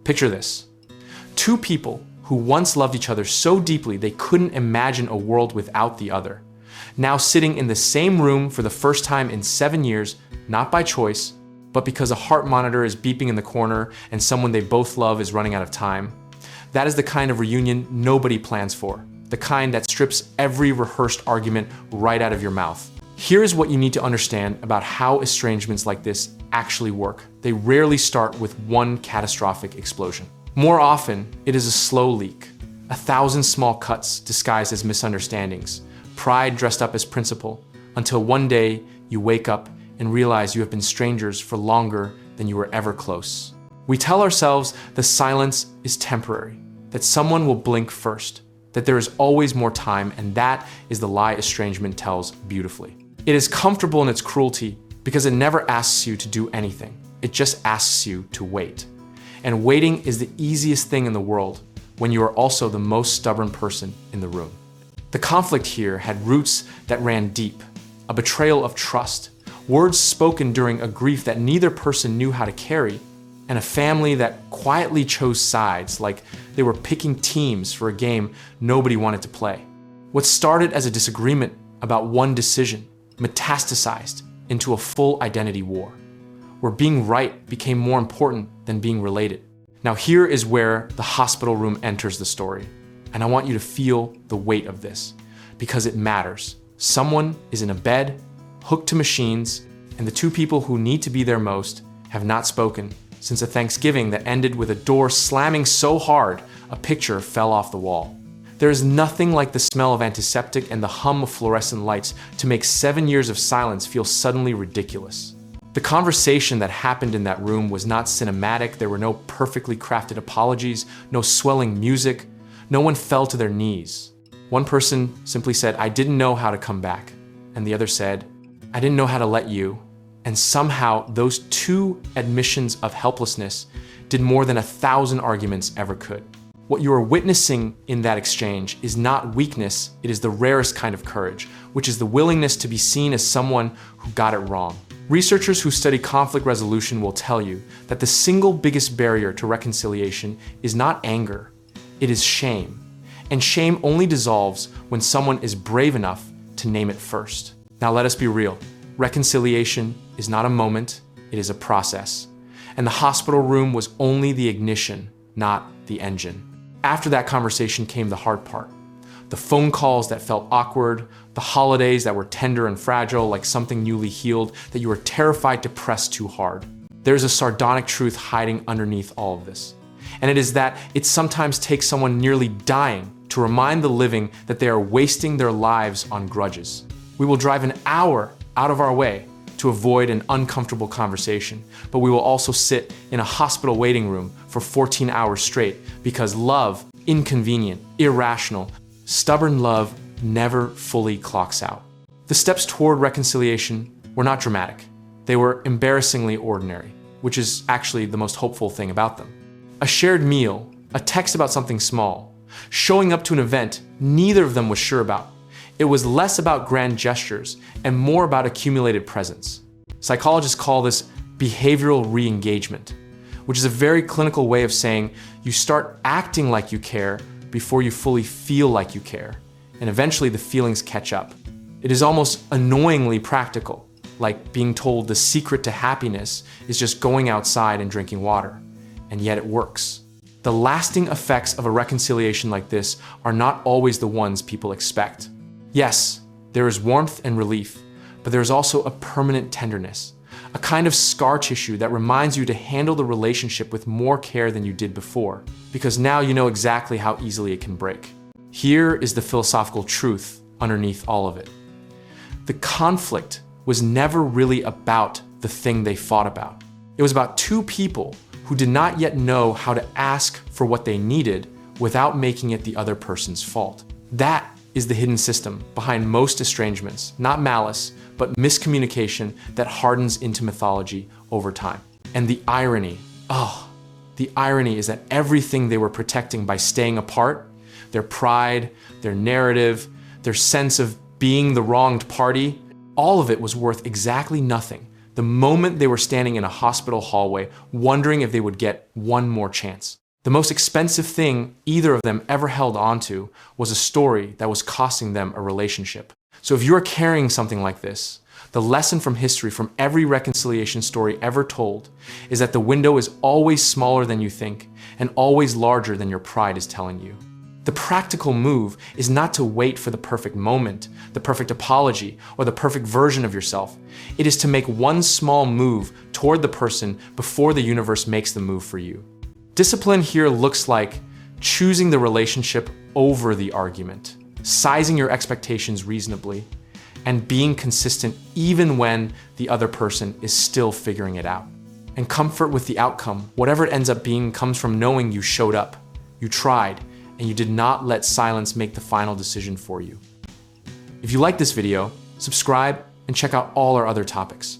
Picture this. Two people who once loved each other so deeply they couldn't imagine a world without the other, now sitting in the same room for the first time in 7 years, not by choice, but because a heart monitor is beeping in the corner and someone they both love is running out of time. That is the kind of reunion nobody plans for, the kind that strips every rehearsed argument right out of your mouth. Here is what you need to understand about how estrangements like this actually work. They rarely start with one catastrophic explosion. More often, it is a slow leak, 1,000 small cuts disguised as misunderstandings, pride dressed up as principle, until one day you wake up and realize you have been strangers for longer than you were ever close. We tell ourselves the silence is temporary, that someone will blink first, that there is always more time, and that is the lie estrangement tells beautifully. It is comfortable in its cruelty because it never asks you to do anything. It just asks you to wait. And waiting is the easiest thing in the world when you are also the most stubborn person in the room. The conflict here had roots that ran deep, a betrayal of trust, words spoken during a grief that neither person knew how to carry, and a family that quietly chose sides, like they were picking teams for a game nobody wanted to play. What started as a disagreement about one decision metastasized into a full identity war, where being right became more important than being related. Now here is where the hospital room enters the story, and I want you to feel the weight of this, because it matters. Someone is in a bed, hooked to machines, and the two people who need to be there most have not spoken since a Thanksgiving that ended with a door slamming so hard a picture fell off the wall. There is nothing like the smell of antiseptic and the hum of fluorescent lights to make 7 years of silence feel suddenly ridiculous. The conversation that happened in that room was not cinematic. There were no perfectly crafted apologies, no swelling music. No one fell to their knees. One person simply said, "I didn't know how to come back." And the other said, "I didn't know how to let you." And somehow those two admissions of helplessness did more than 1,000 arguments ever could. What you are witnessing in that exchange is not weakness, it is the rarest kind of courage, which is the willingness to be seen as someone who got it wrong. Researchers who study conflict resolution will tell you that the single biggest barrier to reconciliation is not anger, it is shame. And shame only dissolves when someone is brave enough to name it first. Now let us be real. Reconciliation is not a moment, it is a process. And the hospital room was only the ignition, not the engine. After that conversation came the hard part. The phone calls that felt awkward, the holidays that were tender and fragile like something newly healed that you were terrified to press too hard. There's a sardonic truth hiding underneath all of this. And it is that it sometimes takes someone nearly dying to remind the living that they are wasting their lives on grudges. We will drive an hour out of our way to avoid an uncomfortable conversation, but we will also sit in a hospital waiting room for 14 hours straight because love, inconvenient, irrational, stubborn love never fully clocks out. The steps toward reconciliation were not dramatic. They were embarrassingly ordinary, which is actually the most hopeful thing about them. A shared meal, a text about something small, showing up to an event neither of them was sure about. It was less about grand gestures and more about accumulated presence. Psychologists call this behavioral re-engagement, which is a very clinical way of saying you start acting like you care before you fully feel like you care, and eventually the feelings catch up. It is almost annoyingly practical, like being told the secret to happiness is just going outside and drinking water, and yet it works. The lasting effects of a reconciliation like this are not always the ones people expect. Yes, there is warmth and relief, but there is also a permanent tenderness, a kind of scar tissue that reminds you to handle the relationship with more care than you did before, because now you know exactly how easily it can break. Here is the philosophical truth underneath all of it. The conflict was never really about the thing they fought about. It was about two people who did not yet know how to ask for what they needed without making it the other person's fault. That is the hidden system behind most estrangements, not malice, but miscommunication that hardens into mythology over time. And the irony is that everything they were protecting by staying apart, their pride, their narrative, their sense of being the wronged party, all of it was worth exactly nothing the moment they were standing in a hospital hallway, wondering if they would get one more chance. The most expensive thing either of them ever held onto was a story that was costing them a relationship. So if you're carrying something like this, the lesson from history, from every reconciliation story ever told, is that the window is always smaller than you think and always larger than your pride is telling you. The practical move is not to wait for the perfect moment, the perfect apology, or the perfect version of yourself. It is to make one small move toward the person before the universe makes the move for you. Discipline here looks like choosing the relationship over the argument, sizing your expectations reasonably, and being consistent even when the other person is still figuring it out. And comfort with the outcome, whatever it ends up being, comes from knowing you showed up, you tried, and you did not let silence make the final decision for you. If you like this video, subscribe and check out all our other topics.